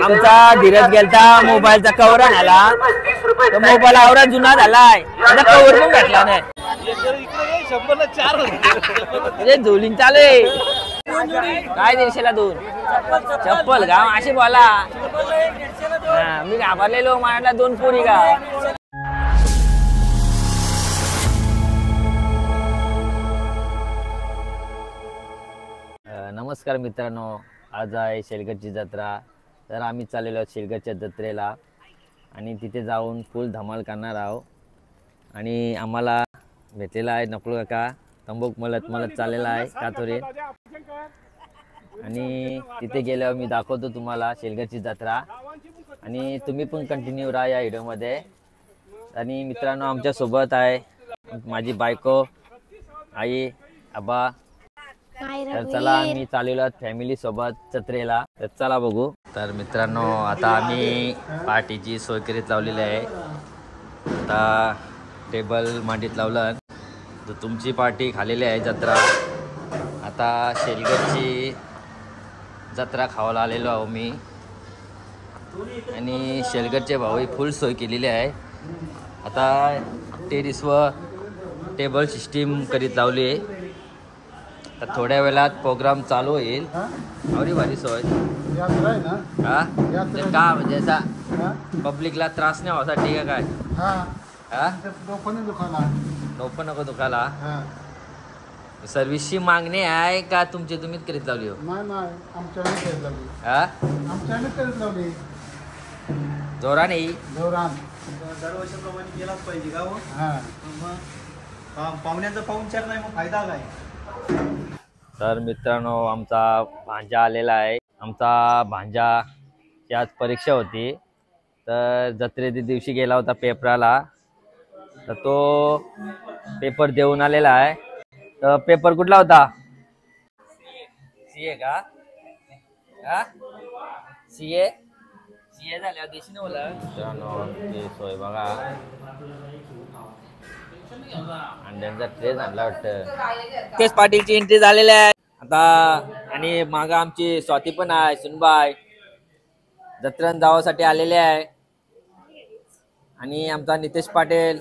आमचा धीरज गेलता मोबाईलचा कवर आणायला, तो मोबाईल आवरा जुना झालाय, आता कवर पण भेटला नाही. झोलीन चालू आहे काय 150 चप्पल का अशी बोला. मी घाबरलेलो मला 2 पोरी का. नमस्कार मित्रांनो, आज आहे शेलगडची जत्रा. तर आम्ही चाललेलो आहोत शेलगडच्या जत्रेला आणि तिथे जाऊन फुल धमाल करणार आहोत. आणि आम्हाला भेटलेला आहे नकुल काका, तंबाखू मलत चाललेला आहे कातोरे. आणि तिथे गेल्यावर मी दाखवतो तुम्हाला शेलगडची जत्रा आणि तुम्ही पण कंटिन्यू राहा या व्हिडिओमध्ये. आणि मित्रांनो, आमच्या सोबत आहे माझी बायको, आई, आबा. तर चला मी चाललेलो फॅमिली सोबत जत्रेला. तर चला बघू. तर मित्रांनो, आता आम्ही पार्टीची सोय करीत लावलेली आहे. आता टेबल मांडीत लावलं तर तुमची पार्टी खालेली आहे जत्रा. आता शेलगडची जत्रा खावायला आलेलो आहो मी. आणि शेलगडचे भाऊ फुल सोय केलेली आहे. आता टेरिसवर टेबल सिस्टीम करीत लावली आहे. तर थोड्या वेळात प्रोग्राम चालू होईल. आवडी भारी सोय हा. तर का म्हणजे असा पब्लिकला त्रास नाही व्हासाठी का काय हा. डोकं नको दुखाला. सर्व्हिसची मागणी आहे का तुम्हीच करीत लावली हो? जोरा नाही दरवर्षाप्रमाणे केलाच पाहिजे का हो? पाहुण्याचा पाहुणचार नाही मग फायदा काय. तर मित्रांनो, आमचा भांजा आलेला आहे. आमचा भांजाची आज परीक्षा होती. तर जत्रेच्या दिवशी गेला होता पेपराला. तर तो पेपर देऊन आलेला आहे. तर पेपर कुठला होता? सीए का? सीए झाल्यावर देशी नवला. मित्रांनो, ते सोय बघा, अंड्यांचा ट्रे आणला वाटतं. तेच पाटीलची एंट्री झालेली आहे आता. आणि माग आमची स्वाती पण आहे, सुनबाई जत्रेत जावासाठी आलेले आहे. आणि आमचा नितेश पाटील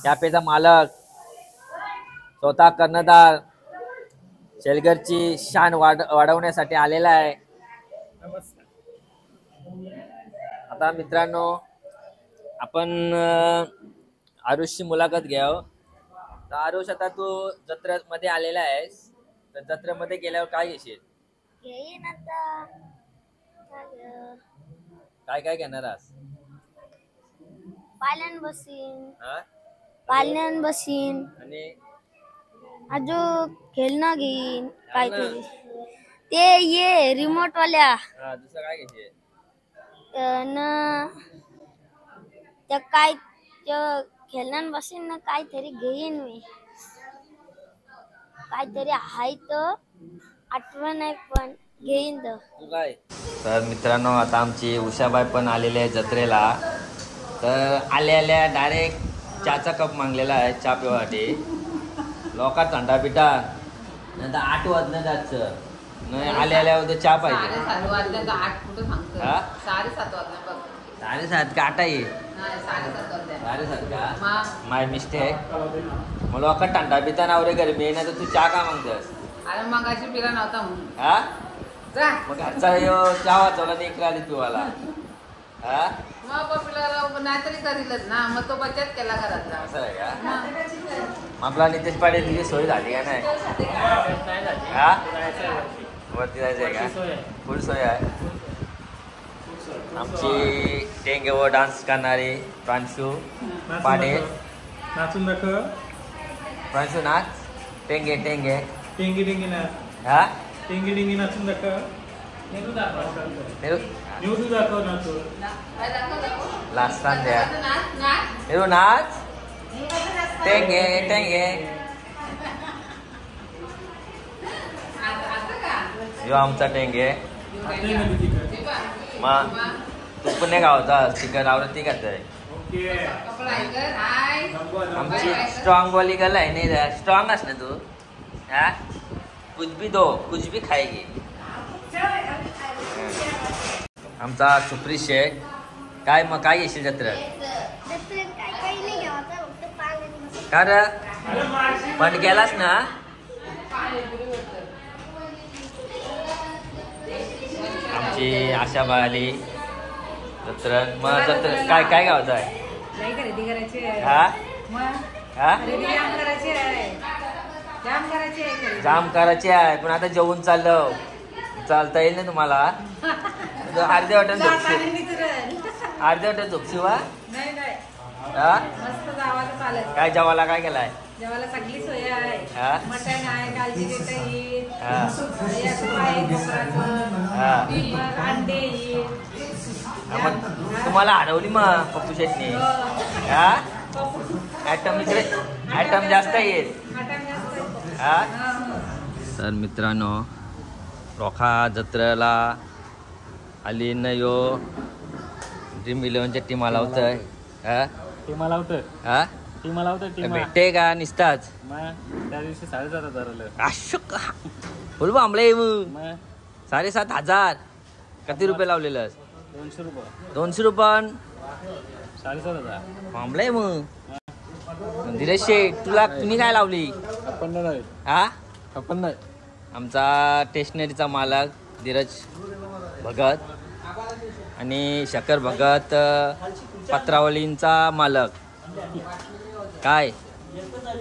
कॅफेचा मालक, स्वतः कर्णधार, शेलगडची शान वाढवण्यासाठी आलेला आहे. आता मित्रांनो, आपण आरुषची मुलाखत घ्याव. तर आरुष, आता तू जत्रेमध्ये आलेला आहेस, तर जत्रेमध्ये गेल्यावर काय घेशील? काय घेणार आहेस? पालन बसीन आणि अजून खेळणं घेईन काहीतरी. ते ये रिमोट वाल्या. दुसरं काय घेशील? त्या काय खेळणं बसीन ना, काहीतरी घेईन मी. काहीतरी आहे तर आठवण आहे पण घेईन काय. तर मित्रांनो, आता आमची उषाबाई पण आलेली आहे जत्रेला. तर आल्या डायरेक्ट चहाचा कप मागलेला आहे चहा पिवासाठी. लोका थंडा पिठा नंतर 8 वाजता जायचं नाही. आल्या उद्या चहा पाहिजे. 7:30 का 8 आहे? 7:30 का? माय मिस्टेक. मग लोक थंडा पिता ना रे गरमी नाही तर तू चहा का मागतस? अरे मगाशी पिला नव्हता हा. मग घरचा चहा वाचवला नाही इकडे पिवाला. हा, मग पप्पीला नाहीतरी करीलच ना, मग तो बचत केला घरातला. असं आहे का? आपला नितेश पाटील तिची सोय झाली का नाही? हा, वरती जायचं आहे का? फुल सोय आहे. आमची टेंगेवर डान्स करणारी प्रांशू पाटील. नाचून दाखव प्रांशू, नाच. टेंगे टेंगे टेंगी टेंगी नाच. हा, टेंगी टेंगी नाचून दाखव. न्यूज दाखव नाचून. लास्ट द्या हिरो नाच. टेंगे टेंगे. यो आमचा टेंगे. मग तू पण नाही गावता चिकन आवडती का? आमची स्ट्रॉंग बॉली गर्ल आहे नाही. स्ट्रॉंग अस ना तू. हा, कुछ भी दो, कुछ भी खाएगी. आमचा सुप्रीत शेठ. काय मग काय घेशील जत्रेत? काही नाही घ्यायचं फक्त पाणी. का रे पण गेलास ना? आमची आशा बाळाली जत्रेत. मग जत्रेत काय काय गावचं आहे? नाही खरेदी करायची आहे. हा मग हा खरेदी जाम करायची आहे. जाम करायची आहे खरेदी. जाम करायची आहे पण आता जेवून चाललं. चालता येईल ना तुम्हाला? अर्ध्या वाटण झोपशी जाताना विचारेल. अर्ध्या वाटण झोपशी वा. नाही नाही हा मस्त जावाचं चालेल. काय जेवायला काय केलाय? जेवायला सगळी सोय आहे. हा मटण आहे, कालची पेट येईल, हा याचं आहे कोकराचं, हा मग अंडे येईल. हा, मग तुम्हाला हरवली मग पप्पू शेटने. हा ऍटम इकडे ऍटम जास्त येईल. मटण जास्त आहे. हा हा. तर मित्रांनो रोखा जत्रेला आली न यो ड्रीम 11च्या टीमा लावतोय. हा टीमा लावतं हा टीमा लावतं टीमा. भेटते का निसताच? मग त्या दिवशी 7,500 ठरवलं. अशोक बोल बांबळे मग मग 7,500 किती रुपये लावलेलं? 200 रुपये. 200 रुपये 7,500. बांबळे मग. धीरज शेठ तुम्ही काय लावली? आपण नाही हा आपण नाही. आमचा स्टेशनरीचा मालक धीरज भगत आणि शकर भगत पत्रावलींचा मालक. काय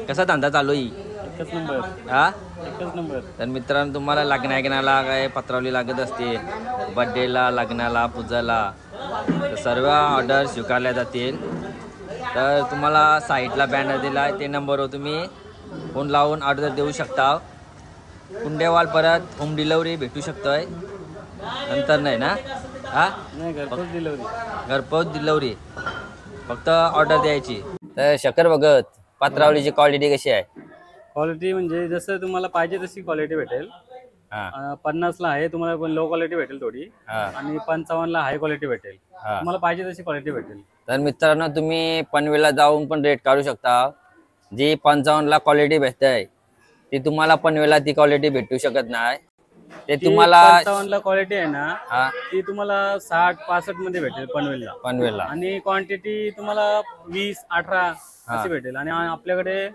कसा धंदा चालू आहे? एकच नंबर. हा एकच नंबर. तर मित्रांनो तुम्हाला लग्नाला काय पत्रावली लागत असते, बड्डेला, लग्नाला, पूजाला, तर सर्व ऑर्डर स्वीकारल्या जातील. तर तुम्हाला साईटला बॅनर दिला आहे ते नंबरवर तुम्ही फोन लावून ऑर्डर देऊ शकता. कुंडेवाल परत होम डिलिव्हरी भेटू शकतोय नंतर नाही ना? हा नाही घरपोच डिलिव्हरी. घरपोच डिलिव्हरी फक्त ऑर्डर द्यायची. तर शकर भगत पत्रावलीची क्वालिटी कशी आहे? क्वालिटी म्हणजे जसं तुम्हाला पाहिजे तशी क्वालिटी भेटेल. हा 50ला आहे तुम्हाला पण लो क्वालिटी भेटेल थोडी हा आणि 55ला हाय क्वालिटी भेटेल. हा. तुम्हाला पाहिजे तशी क्वालिटी भेटेल. तर मित्रांनो तुम्ही पनवेलला जाऊन पण रेट काढू शकता. जी 55ला क्वालिटी भेटते ती तुम्हाला पनवेलला ती क्वालिटी भेटू शकत नाही. ते तुम्हाला 55ला क्वालिटी आहे ना हा ती तुम्हाला 60-65 मध्ये भेटेल पनवेलला आणि क्वांटिटी तुम्हाला 20-18 अशी भेटेल आणि आपल्याकडे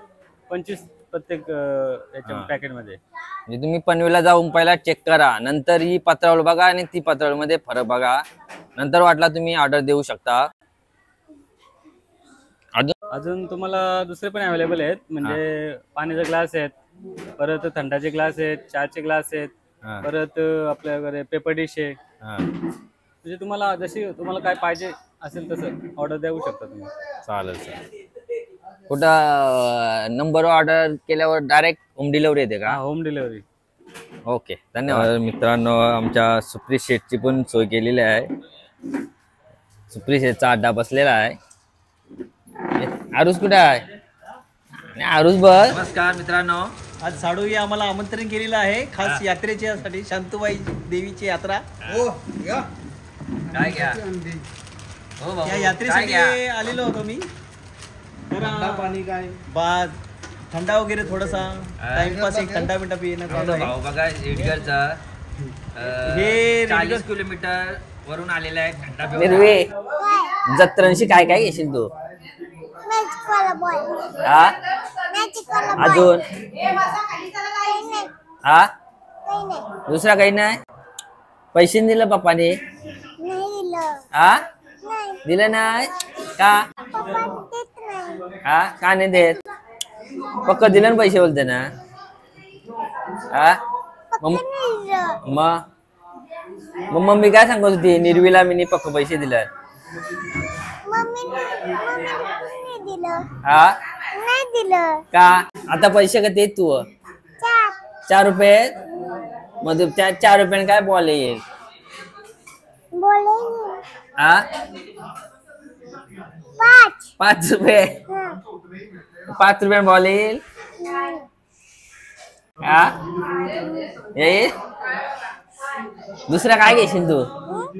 25 प्रत्येक याच्या पॅकेट मध्ये. म्हणजे तुम्ही पनवेलला जाऊन पहिला चेक करा, नंतर ही पत्रावळ बघा आणि ती पत्रावळ मध्ये फरक बघा, नंतर वाटला तुम्ही ऑर्डर देऊ शकता. अजून तुम्हाला दुसरे पण अवेलेबल आहेत म्हणजे पाण्याचे ग्लास आहेत, परत थंडाचे ग्लास आहेत, चहाचे ग्लास आहेत, हा. परत आपल्याकडे पेपर डिश आहे. हा म्हणजे तुम्हाला जशी तुम्हाला काय पाहिजे असेल तसं ऑर्डर देऊ शकता तुम्ही. चालेल चालेल. कुठं नंबरवर ऑर्डर केल्यावर डायरेक्ट होम डिलिव्हरी येते का? Home delivery. ओके धन्यवाद. मित्रांनो आमच्या सुप्रीत शेठची पण सोय केलेली आहे. सुप्रीत शेठचा अड्डा बसलेला आहे. आरुष कुठे आहे? आरुष बस. नमस्कार मित्रांनो. आज साडोई आम्हाला आमंत्रण केलेलं आहे खास यात्रेच्यासाठी, शांतुबाई देवीची यात्रा. काय घ्या हो भाऊ, या काय यात्रेसाठी घ्या? आलेलो होतो मी. तर पाणी काय बाद थंडा वगैरे थोडासा टाइमपास एक थंडा मिठा पिणं चालू आहे. भाऊ बघा एडगरचा हे 40 किलोमीटर वरून आलेला आहे थंडा पिऊन. जत्रांशी काय काय घेशील तू? हा अजून हा दुसरा काही नाही? पैसे दिलं पप्पाने? हा दिलं नाही का? हा का नाही देत? पक्क दिलं ना पैसे बोलते ना? हा मग मम्मी काय सांगत होती? निर्वीला मी पक्क पैसे दिले. हा नाही दिलं का? आता पैसे का देत तू? 4 रुपये. मग त्या 4 रुपयाने काय बॉल येईल? हा 5 रुपये. 5 रुपये बॉल येईल. हा येईल. दुसरा काय घेशील तू?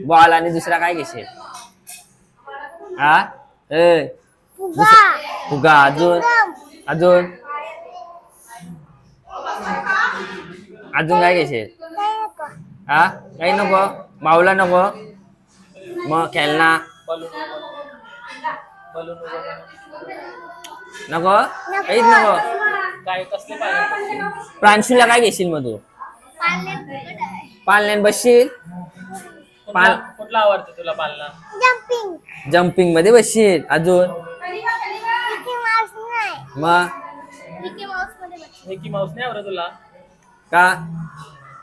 बॉल आणि दुसरा काय घेशील? हा फुगा. अजून अजून अजून काय घेशील? हा काही नको? बावला नको? मग खेळना नको काहीच नको. काय कसले पाहिजे? प्रांशूला काय घेशील मग तू? पाळण्यात बसशील? कुठला आवडतं तुला पालना? जम्पिंग मध्ये बसशील. अजून मग मिकी माऊस नाही आवडत तुला? का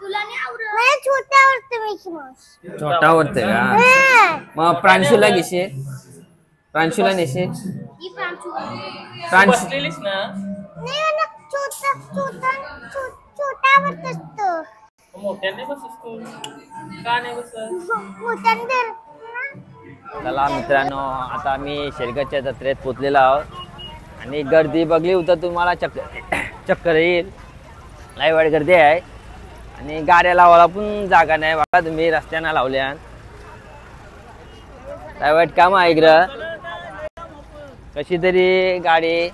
तुला नाही आवडत? छोटा आवडतं मिकी माऊस. छोटा आवडतंय का? मग प्रांशूला घेशील? प्रांशूला नेशील? ही प्रांशू प्रांशू बसलेलीस ना? नाही मला छोटा आवडत असतो. मोठ्याने बसस तू, का नाही बसत? मोठ्याने चला मित्रांनो, आता आम्ही शेलगडच्या जत्रेत पोचलेलो आहोत आणि गर्दी बघली होतं तुम्हाला चक्कर येईल. लय वाईट गर्दी आहे आणि गाड्या लावायला पण जागा नाही. बघा तुम्ही रस्त्यानं लावल्या. लय वाईट काम आहे इकडं. कशी तरी गाडी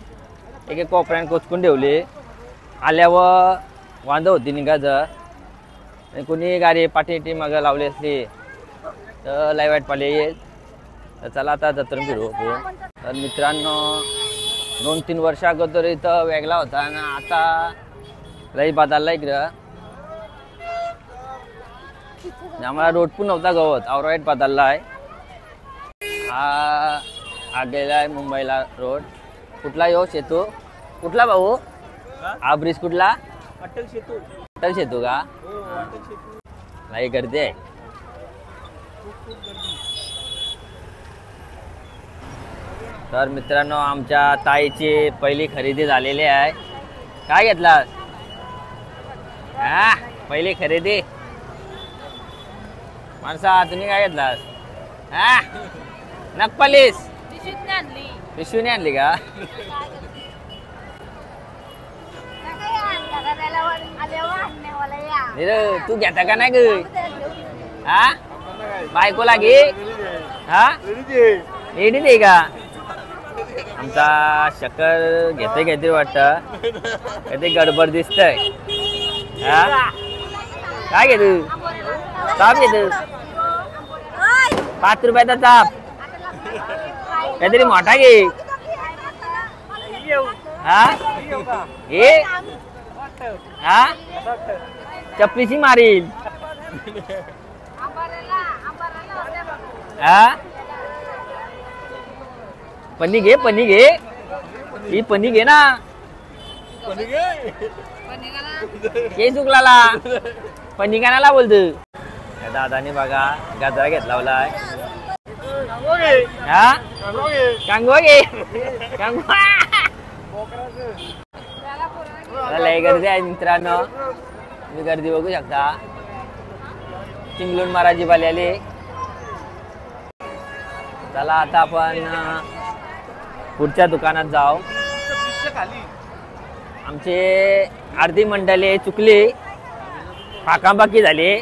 एक कोपऱ्यानं कोचकून ठेवली. आल्यावर वांद होती निघायचं आणि कोणी गाडी पाठी मागं लावली असली तर लय वाईट पाले येईल. तर चला आता जत्रेत फिरू. तर मित्रांनो 2-3 वर्षा अगोदर इथं वेगळा होता आणि आता लई बदलला इकडं. आम्हाला रोड पण नव्हता गवत, आवराईट बदलला आहे. हा गेला आहे मुंबईला रोड. कुठला येऊ सेतू? कुठला भाऊ? हा ब्रिज कुठला? अटल सेतू. अटल सेतू का? लई गर्दी आहे. तर मित्रांनो, आमच्या ताईची पहिली खरेदी झालेली आहे. काय घेतलास? हा पहिली खरेदी. माणसा तुम्ही काय घेतलास? हा नकपालीस पिशवीने आणली का? तू घेता का नाही ग? हा बायकोला घे. हा रेडी दे का? आमचा शक्कर घेते वाटतं. कधी गडबड दिसतंय. हा काय घेतो? चाप घेतो? 5 रुपयाचा चाप. काहीतरी मोठा घे. हा हे हा चप्पीशी मारील. हा पन्नी घे. ही पन्नी घे ना. हे चुकलाला पन्नी कानाला बोलतो. दादाने बघा गाजरा घेतला आहे. हा कांगो घे. लय गर्दी आहे मित्रांनो, तुम्ही गर्दी बघू शकता. चिंगलून महाराजी बाल्याले. चला आता आपण पुढच्या दुकानात जाऊ. आमचे अर्धी मंडळी चुकली, फाकांबाकी झाली.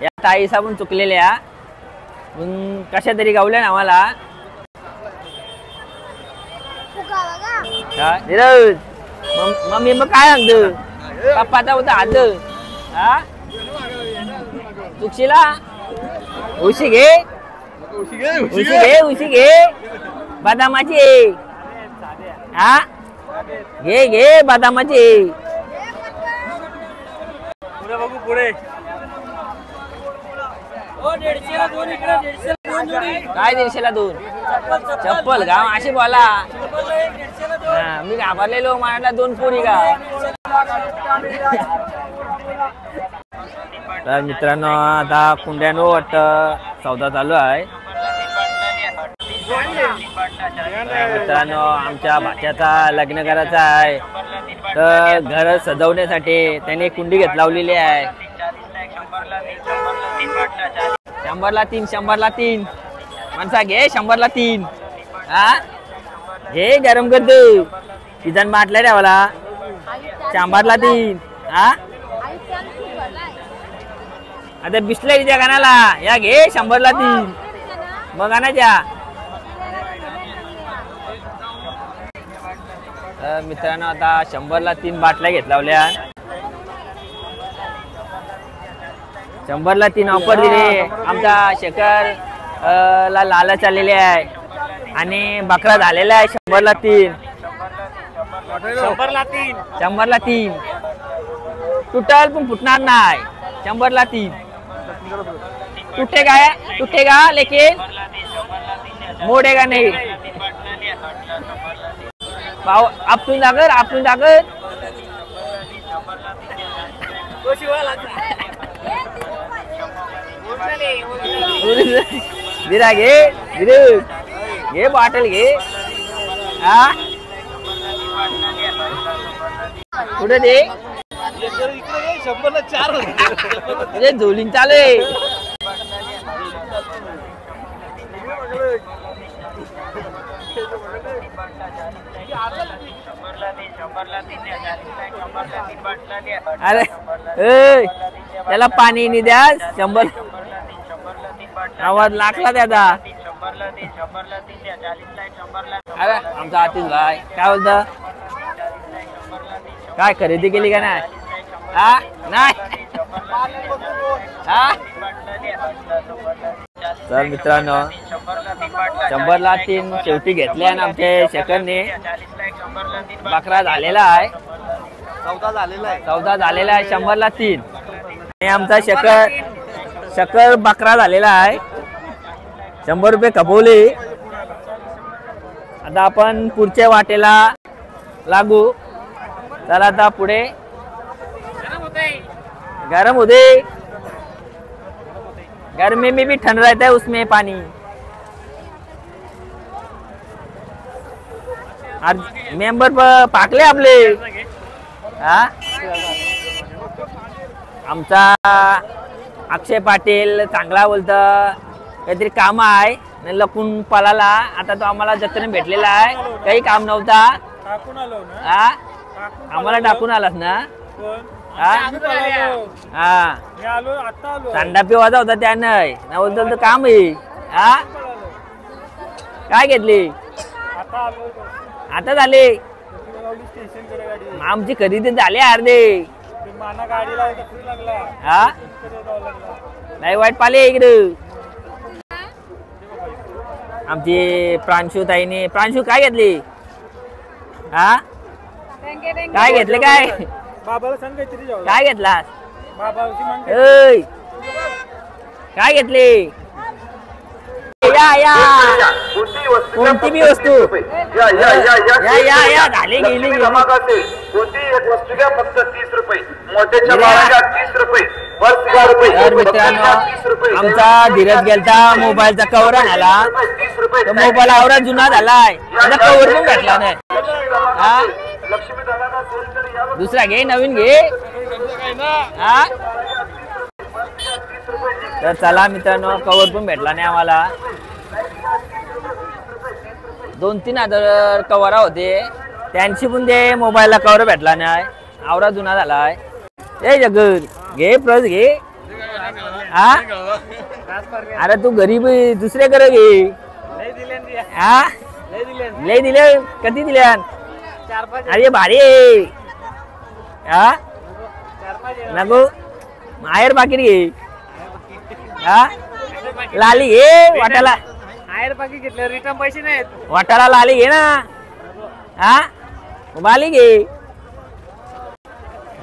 या ताईसा पण चुकलेल्या कशा तरी गावल्या ना आम्हाला. मम्मी मग काय सांगतो? पप्पाचा होता हात. हा चुकशीला उशी घे बदामाची. हा घे बदामाची. पुढे बघू पुढे. काय 150ला 2 चप्पल का? अशी बोला. मी घाबरलेलो, मला 2 पोरी का? तर मित्रांनो, आता कुंड्यानो वाटतं सौदा चालू आहे. मित्रांनो, आमच्या भाच्याचा लग्न करायचा आहे, तर घर सजवण्यासाठी त्याने कुंडी लावलेली आहे. 100ला 3 माणसा घे. 100ला 3. हा घे गरम करतो. सीजन बाटला रे मला. 100ला 3. हा आता बिस्लरीच्या कानाला या घे. 100ला 3 मग आणायच्या. मित्रांनो, आता 100ला 3 बाटल्या घेतलावल्या. 100ला 3 ऑफर दिले. आमचा शेखर ला लालच आलेले आहे आणि बकरा झालेला आहे 100ला 3. 100ला 3 टुटल पण फुटणार नाही. 100ला 3 टूटेगा लेकिन मोडेगा नहीं. भाव आपटून जागर दिरा घे बॉटल घे. हा कुठे दे 100ला 4 झोलीन चालू आहे. अरे त्याला पाणी नाही द्या. 100 आवाज लागला त्याचा. अरे आमचा आतिश भाई काय बोलत. काय खरेदी केली का नाही. हा नाही हा. तर मित्रांनो 100ला 3 शेवटी घेतले आणि आमच्या शेखरने बकरा झालेला आहे. सौदा झालेला आहे 100ला 3 आणि आमचा शेखर बकरा झालेला आहे. 100 रुपये खपवले. आता आपण पुढच्या वाटेला लागू. चला आता पुढे गरम होते. गर्मी में भी ठंड रहता है उसमें पानी. मेंबर पाकले आपले. हा आमचा अक्षय पाटील चांगला बोलत. काहीतरी काम आहे लपून पळाला. आता तो आम्हाला जत्रेने भेटलेला आहे. काही काम नव्हता. हा आम्हाला टाकून आलास ना. हा थंडा पिवायचा होता त्यानं ना बोलतो काम आहे. हा काय घेतली आता झाले. आमची खरेदी झाली अर्धे. हा नाही वाईट पाले इकडे. आमची प्रांशू ताईने. प्रांशू काय घेतली. हा काय घेतले काय काय घेतला. काय घेतले. या कोणती बी वस्तू या झाली गेली. तर मित्रांनो आमचा धीरज गेलता मोबाईलचा कवर आला. तो मोबाईल आवरा जुना झालाय. कवर पण भेटला नाही. हा दुसरा घे नवीन घे. हा तर चला मित्रांनो कवर पण भेटला नाही आम्हाला. 2-3 हजार कवर होते. त्यांची पण ते मोबाईलला कवर भेटला नाही. आवरा जुना झालाय. ए जगत घे प्रस घे. हा अरे तू गरीब दुसरे करे घे. हा लय दिले. कधी दिल्या. अरे भारी. हा नको माहेर पाकिट घे. हा लाली घे वाटाला. बाहेर पाकिट घेतलं रिटर्न पैसे नाहीत. वाटाला लाली घे ना. हा बाली घे.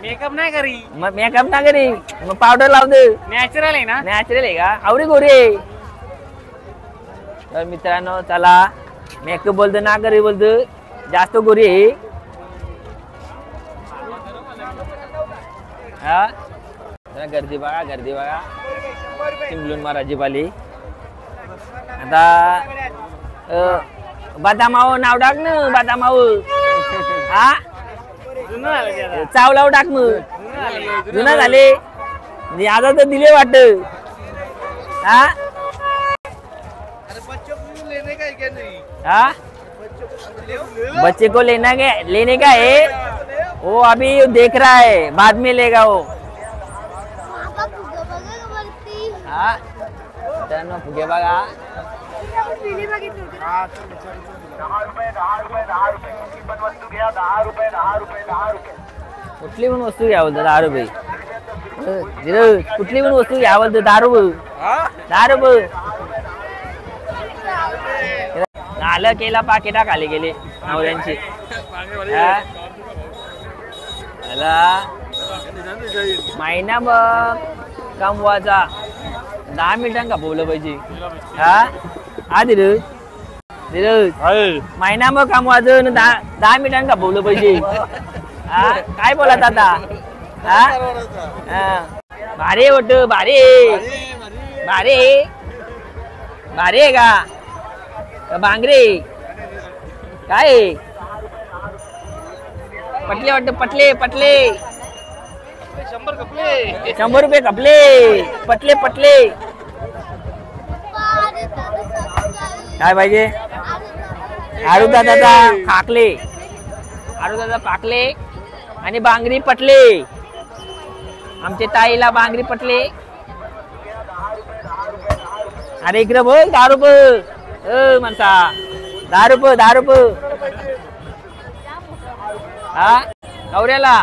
मेकअप नाही करी. मग मेकअप ना करी मग पावडर लावते. नॅचरल आहे ना. नॅचरल आहे का आवडी गोरी. तर मित्रांनो चला मेकअप बोलतो ना करी बोलतो जास्त गोरी आहे. हा गर्दी बघा चिमलून महाराजी पाली. आता बदामाव नाव टाक ना. बदामाव हा चावलाव टाक. मग जुना झाले आता तर दिले वाटत. हा हाँ बच्चे को लेने का है वो अभी देख रहा है बाद में लेगा वो. हाँ त्यांना फुगे बघा. कुठली पण वस्तू घ्या बोलतो 10 रुपये. धीरज कुठली पण वस्तू घ्यावं तर दारू झालं केला पाकिटा खाली गेले नवऱ्यांची महिना मग कमवाचा 10 मिनिटांनी कापवलं पाहिजे हा धीरज महिना मग कमवायचं 10 मिनिटांनी कापवलं पाहिजे हा काय बोलत आता भारी वाट भारी भारी भारी आहे का बांगरे काय पटले वाटत पटले 100 रुपये कपले पटले काय पाहिजे आरू दादा काकले आणि बांगरी पटले आमच्या ताईला बांगरी पटले अरे इकडे बोल 10 रुपये म्हणता 10 रुपये हा नवऱ्याला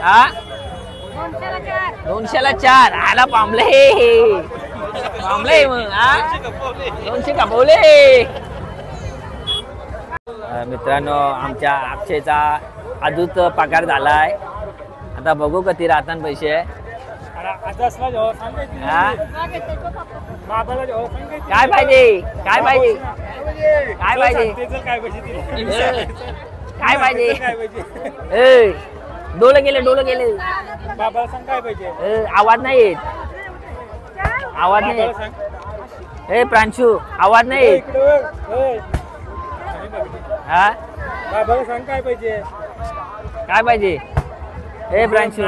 हा 200ला 4 आला पांबले मग हा 200 कापवले मित्रांनो आमच्या अक्षयचा आजूच पगार झालाय आता बघू कधी राहतात पैसे काय पाहिजे डोलं गेले बाबाला सांग काय पाहिजे आवाज नाही येत प्रांशू आवाज नाही येत हा बाबाला सांग काय पाहिजे प्रांशू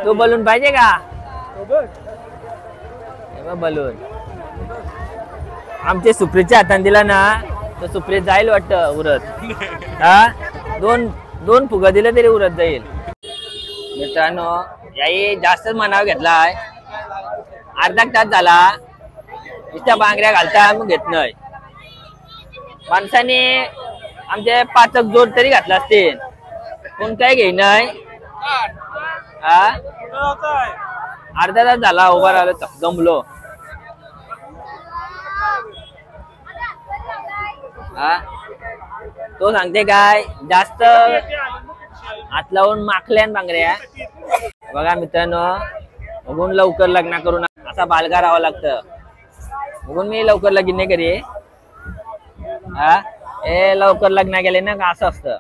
तो बलून पाहिजे का बलून आमचे सुप्रीतच्या हाताने दिला ना तर सुप्रीत जाईल वाटतं उरत हा दोन फुगा दिलं तरी उरत जाईल मित्रांनो याही जास्तच मनाव घेतलाय अर्धा तास झाला नुसत्या बांगड्या घालता मग घेत नाही माणसाने आमचे 5 जोड तरी घातला असतील कोण काय घेई नाही अर्धा तास झाला उभा राहिलो गमलो तो सांगते काय जास्त हात लावून माखल्यान बांगड्या बघा मित्रांनो बघून लवकर लग्न करून असा बालगा राहावं लागतं बघून मी लवकर लगीन नाही करी लवकर लग्न केले ना का असं असतं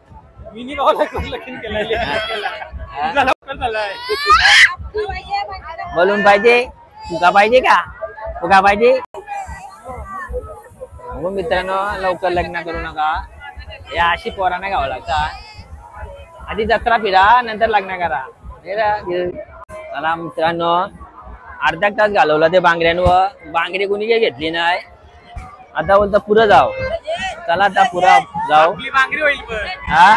बलून पाहिजे फुगा पाहिजे मग मित्रांनो लवकर लग्न करू नका या अशी पोरांना घ्यावं लागतं आधी जत्रा फिरा नंतर लग्न करा चला मित्रांनो अर्धा तास घालवला ते बांगड्यांवर बांगडी कोणी काही घेतली नाही आता बोलता पुरं जाव चला आता पुरा जाऊ हा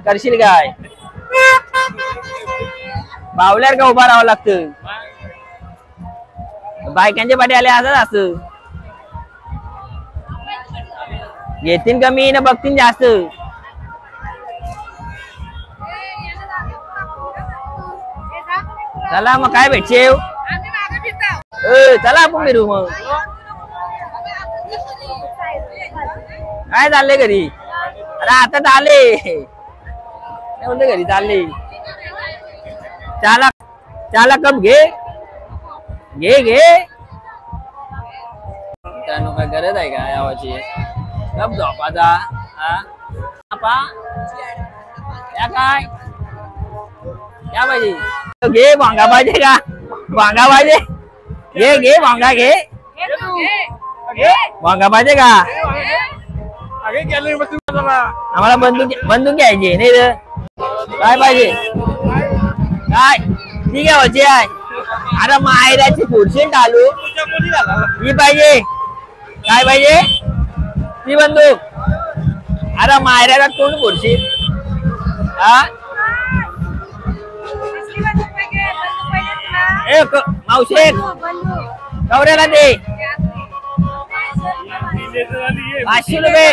करशील काय बावल्यावर का उभा राहावं लागतं बायकांच्या पाठी आले असंच असतं घेतील कमी ना बघतील जास्त चला मग काय भेटचे चला आपण फिरू मग काय चाललंय घरी अरे आता चालले घरी चालले चाला कप घे मित्रांनो काय गरज आहे का यावाची कप झोपाचा काय क्या पाहिजे घे भांगा पाहिजे का भांगा पाहिजे घे भांगा घे भांगा पाहिजे का आम्हाला बंदूक घ्यायची नाही रे काय पाहिजे काय ठीक आहे वचे आहे अरे मायराची खुर्शी टालू ही पाहिजे काय पाहिजे ती बंदूक अरे मायराला कोण खुर्शी हा मावशे कवऱ्याला दे 500 रुपये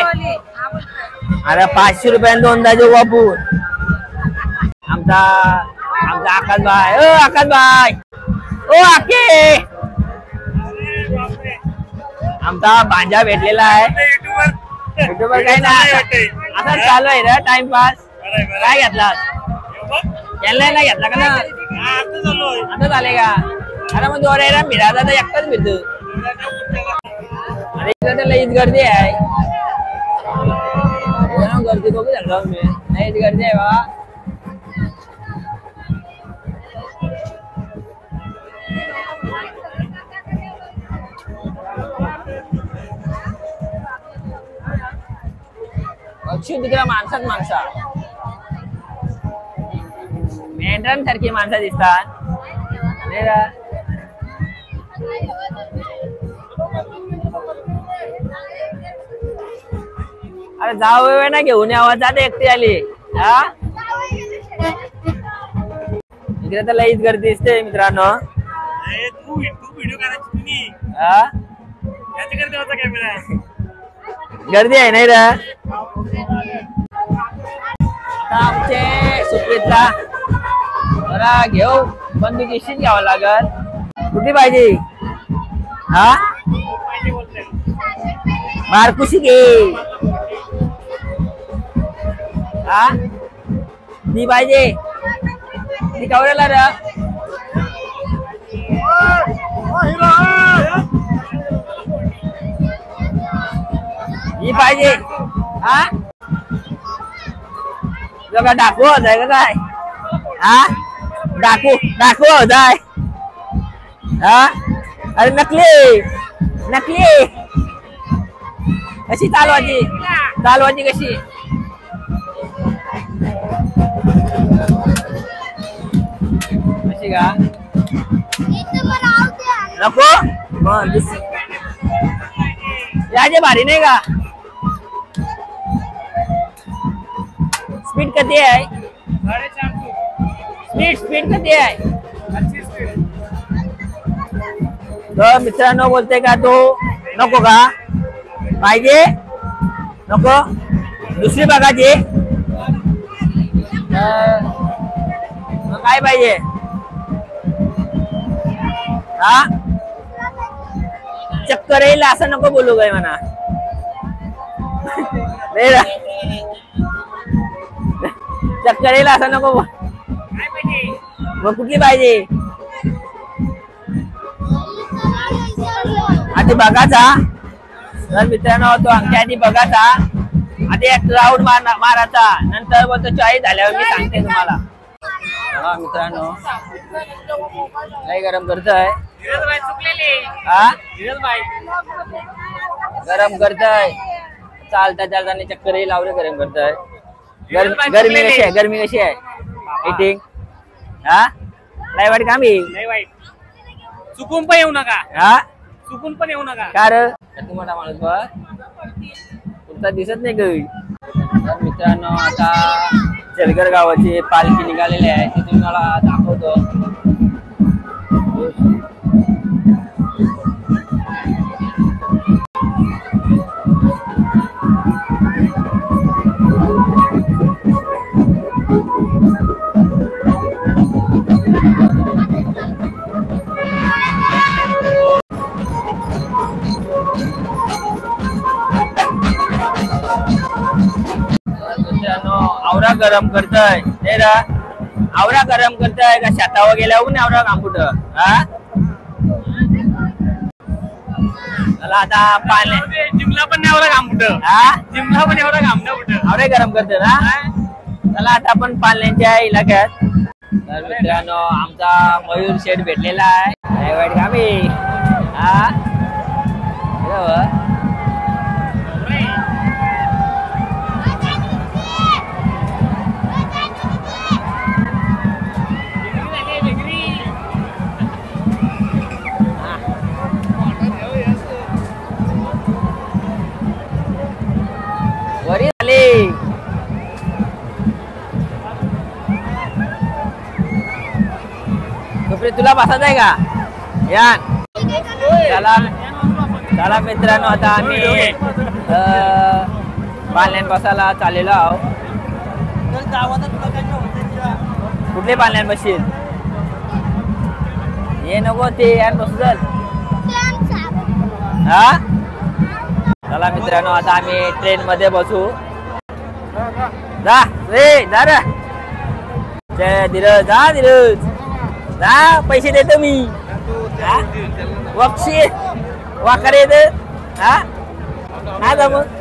अरे 500 रुपयाने 2 दाजे वापून आमचा आपला आकाश भाई. ओ आकाश भाई, ओ आके आमचा भांजा भेटलेला आहे. युट्यूबर काही नाही, आता चालू आहे रे टाइमपास. काय घेतला याला नाही घेतला का ना? आता झाले का? अरे मग जोर मिळाला तर एकटाच मिळतो. अरे इकडे तर लईच गर्दी आहे. गर्दी बघू शकतो मी, लईच गर्दी आहे बाबा. अक्षय तिकडे माणसात माणसा मेंढरां सारखी माणसं दिसतात. अरे जाऊ ना घेऊन यावं, जाते एकटी आली. हा इकडे तर लईच गर्दी दिसते मित्रांनो. गर्दी आहे नाही रे. आमचे सुप्रीतला जरा घेऊ, बंदुकीशीच घ्यावं लागल. कुठली पाहिजे? हा मारकुशी घे. हा ती पाहिजे, ती कवरेला रे. ही पाहिजे. हा जगा डाकू होत आहे का काय? हा डाकू डाकू होत आहे. हा अरे नकली नकली. कशी चालवायची? चालवायची कशी? कशी का? नको मग याचे भारी नाही का? स्पीड किती आहे? स्पीड किती आहे? तर मित्रांनो बोलते का तो नको का? पाहिजे नको दुसरी बघायची. मग काय पाहिजे? हा चक्कर येईल असं नको बोलू काय म्हणा. चक्कर येईल असं नको बोल. मग कुठली पाहिजे? आधी बघायचा. तर मित्रांनो तो आमच्या आधी बघायचा, आधी एक राऊंड मारायचा, नंतर बोलतो चॉईस झाल्यावर मी सांगते तुम्हाला. हा मित्रांनो लय गरम करतोय. हा गरम करतोय. चालता चालताना चक्कर येईल आवडे गरम करतोय. गरमी कशी आहे? गरमी कशी आहे? हिटिंग हा नाही वाईट काम आहे. चुकून पण येऊ नका. हा चुकून पण येऊ नका. कार तुम्हाला माणूस बघ कुठचा दिसत नाही काही. तर मित्रांनो आता चलगर गावाची पालखी निघालेली आहे, ती तुम्हाला दाखवतो. आवरा गरम करतय आवरा गरम करतय का शेतावर गेल्यावर आवरा काम कुठं? हा आता पाणी जिमला पण नाही आवरा काम कुठं? हा जिमला पण एवढा काम नाही कुठं? आवरे गरम करते ना. चला आता आपण पाल्याच्या इलाक्यात. तर मित्रांनो आमचा मयूर शेठ भेटलेला आहे. वाईट काम आहे. हा वरी झाली. तुला बसायचं आहे का? या चला चला मित्रांनो आता आम्ही पाल्यान बसायला चाललेलो आहोत. कुठले पाल्यान बसशील? हे नको ते यार बसू चल. हा चला मित्रांनो आता आम्ही ट्रेन मध्ये बसू. जा रे जा रे धीरज जा धीरज जा पैसे देतो मी. बक्षीस वाकर येत हा जा मग.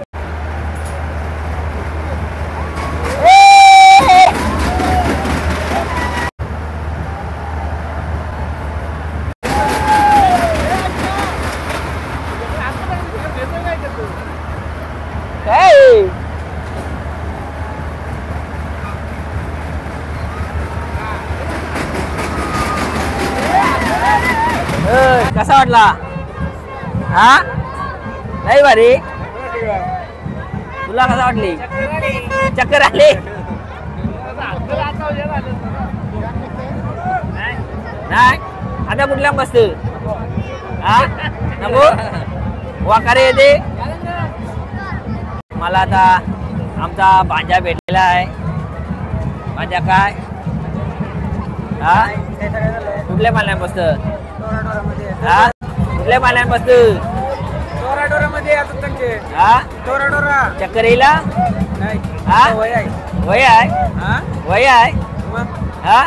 कसा वाटला हा नाही भारी. तुला कसा वाटली चक्कर आली नाही आता कुठल्या बसत हा नको वाकारे येते. मला आता आमचा भांजा भेटलेला आहे. भांजा काय हा कुठल्या पाण्यात बसत हा कुठल्या पाण्यात बसत हा चक्कर येईला हा वय आहे वय आहे हा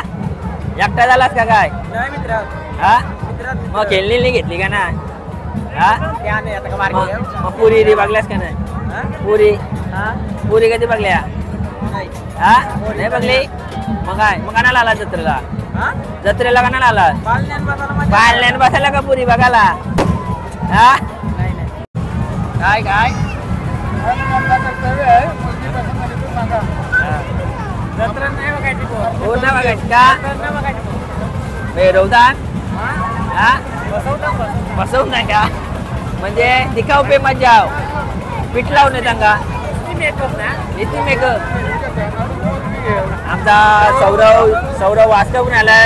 एकटा झालास का काय हा मग खेळणी नाही घेतली का ना हा मग पुरी रे बघल्यास का नाही पुरी पुरी कधी बघल्या हा नाही बघली मग काय मग कानाला आला जत्रेला जत्रेला कानाला आला पाळण्यान बसायला का पुरी बघायला हा काय काय हो ना बघायची का रवदान हा बसवून नाही का म्हणजे दिखाव पे मजा पीठ लावून सांगा इथे मेकअप. आमचा सौरव वास्तवून आलाय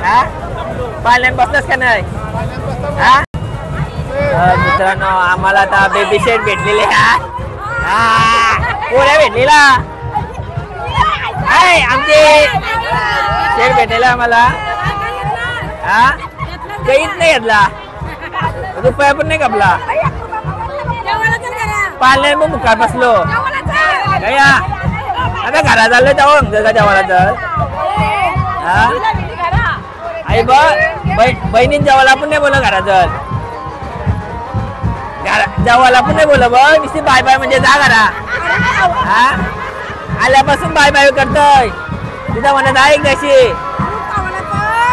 हा पाळण्यात बसलास का नाही हा. मित्रांनो आम्हाला आता बेबी सेट भेटलेले पोऱ्या भेटलेला आमचे सेट भेटलेला आम्हाला हा काहीच नाही घेतला रुपया पण नाही कापला. पाळण्यात मग मुखात बसलो गया आता घरात झालं तेव्हा समजा का जेवायला तर हा आई बहिणीन जेवायला पण नाही बोला घरात जेवायला पण नाही बोल बघ नुसती बाय बाय म्हणजे जा घरा हा आल्यापासून बाय बाय करतोय तिथं म्हणत आहे कशी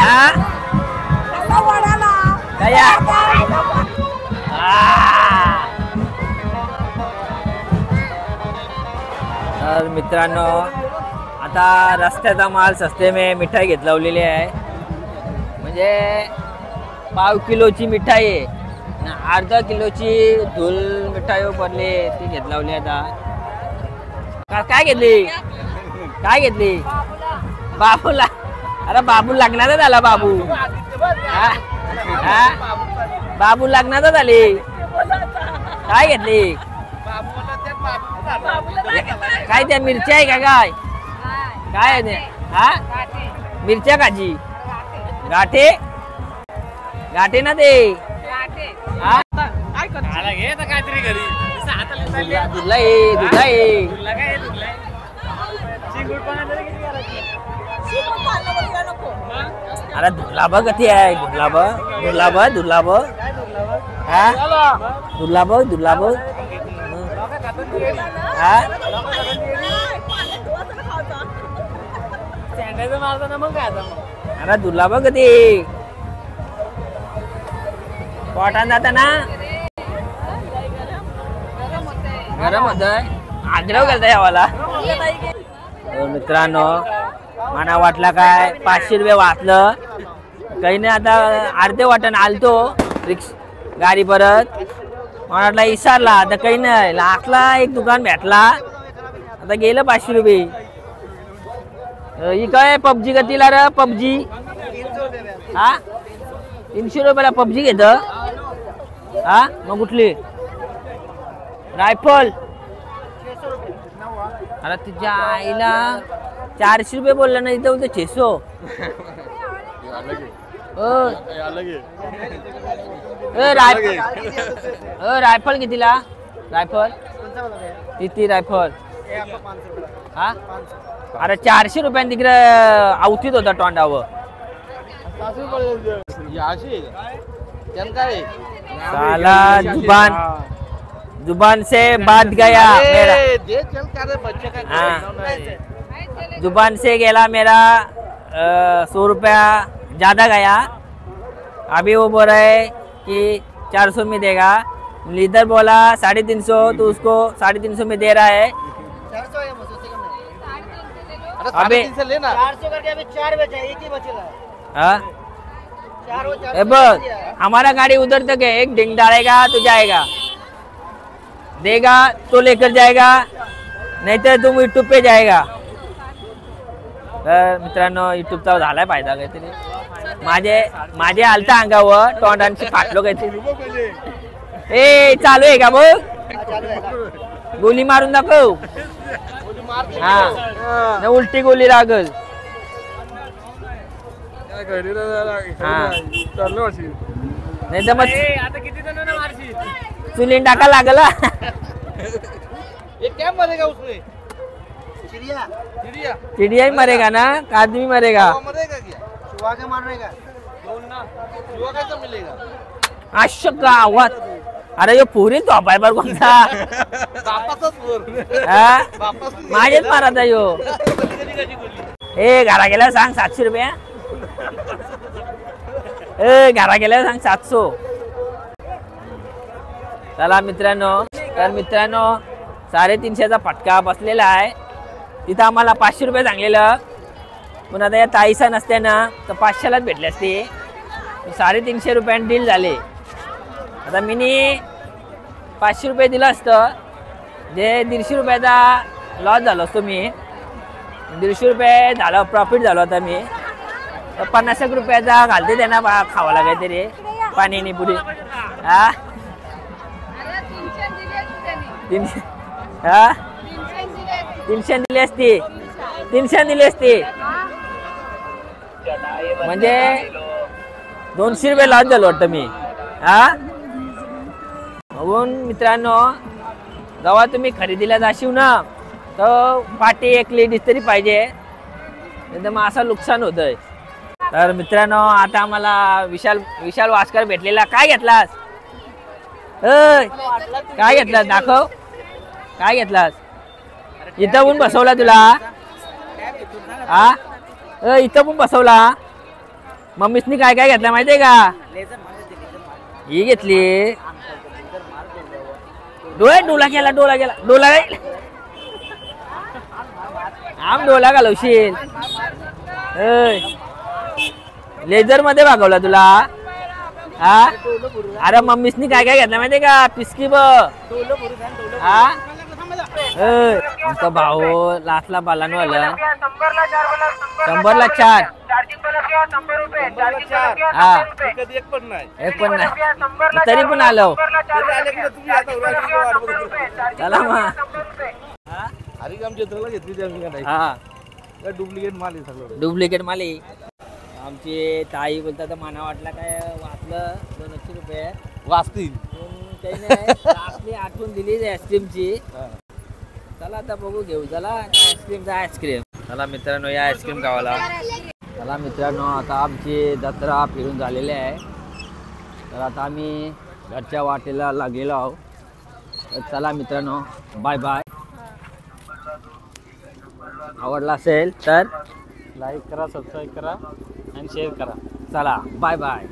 हा तर मित्रांनो आता रस्त्याचा माल सस्ते में मिठाई घेत लावलेली आहे म्हणजे पाव किलोची मिठाई आहे आणि अर्धा किलोची धूल मिठाई भरली ती घेत लावली. आता काय घेतली काय घेतली बाबूला. अरे बाबू लग्नाचा झाला बाबू हा बाबू लग्नाचा झाली. काय घेतली काय त्या मिरच्या आहे का काय काय आहे हा मिरच्या काजी गाठे गाठे ना ते अरे दुर्लाभ कधी आहे दुर्लाभ दुर्लाभ दुर्लाभ हा दुर्लाभ दुर्लाभ हा अरे दुर्लाभ कधी पोटात जाता ना गरम होत आग्रह करता यावाला. मित्रांनो मला वाटलं काय 500 रुपये वाचलं काही नाही. आता अर्धे वाटण आलतो रिक्स गाडी परत मला वाटला विसरला आता काही नाही लाखला एक दुकान भेटला आता गेलं 500 रुपये. ही काय पबजी गतीला रे पबजी हा 300 रुपयाला पबजी घेत हा मग कुठली रायफल. अरे तुझ्या आईला 400 रुपये बोलला नाही तर 600 रायफल कितीला रायफल किती रायफल हा अरे 400 रुपयांनी तिकडे आवतीत होता तोंडावर साला जुबान से बात गया मेरा जुबान से गेला मेरा 100 रुपया ज्यादा गया अभी वो बोल रहा है कि 400 में देगा लीडर बोला 350 तो उसको 350 में दे रहा है अबे 400 करके अभी 4 बचा एक ही बचेगा हाँ बस हमारा गाड़ी उधर तक है एक डिंग डालेगा तो जाएगा देगा तो लेकर जाएगा नहीं तो तुम यूट्यूब पे जाएगा तर मित्रांनो यूट्यूबचा झालाय फायदा काहीतरी माझे आलता अंगावर तोंडांची फाटलो काहीतरी ए चालू आहे का बघ गोली मारून दाखव हा न उलटी गोली लागल नाही तर मग चुलीन टाका लागल क्या मरेगा उसमें चिड़िया चिड़िया चिड़िया ही मरेगा ना आदमी मरेगा मरेगा क्या चुहा के मारेगा चुहा कैसा मिलेगा अशक का आवाज अरे यो पुरी झोप आहे बर कोणता माझेच मारत आहे यो ए घरा गेल्यावर सांग 700 रुपया ए घरा गेल्यावर सांग 700 चला मित्रांनो तर मित्रांनो 350चा फटका बसलेला आहे तिथं आम्हाला 500 रुपये सांगलेलं पण आता या ताईसा नसते ना तर 500लाच भेटले असते 350 रुपयांनी डील झाले आता मीनी 500 रुपये दिलं असतं जे 150 रुपयाचा लॉस झालो असतो मी 150 रुपये झालं प्रॉफिट झालो आता मी 50 रुपयाचा घालते त्यांना खावाला काहीतरी पाणी पुरी हा 300 हा 300 दिली असती 300 दिली असती म्हणजे 200 रुपये लॉस झालो वाटतं मी हा म्हणून मित्रांनो जेव्हा तुम्ही खरेदीला जाशील ना तर पाठी एक लेडीज तरी पाहिजे नाही तर मग असं नुकसान होतंय तर मित्रांनो आता आम्हाला विशाल वास्कर भेटलेला काय घेतलास काय घेतलास दाखव काय घेतलास इथं पण बसवला तुला हा इथं पण बसवला मम्मीसनी काय काय घेतलं माहितीये का ही घेतली डोला गेला आम डोला घालवशील लेझर मध्ये भागवला तुला हा अरे मम्मीसनी काय काय घेतलं माहितीये का पिस्की हा आमचा भाऊ लास्टला बालानो आला 100ला 4 हा एक पण नाही एक पण नाही तरी पण आलो चला मग हरिकाम क्षेत्राला घेतली ती आम्ही हा डुप्लिकेट माल आहे सगळं डुप्लिकेट माली आमची ताई बोलतात माना वाटला काय वाचलं 200 रुपये वाचतील आपली आठवण दिली आईस्क्रीमची चला आता बघू घेऊ चला आईस्क्रीम चला मित्रांनो या आईस्क्रीम खावाला चला मित्रांनो आता आमची जत्रा फिरून झालेली आहे तर आता आम्ही घरच्या वाटेला लागलेलो आहोत तर चला मित्रांनो बाय बाय आवडला असेल तर लाईक करा सबस्क्राईब करा आणि शेअर करा चला बाय बाय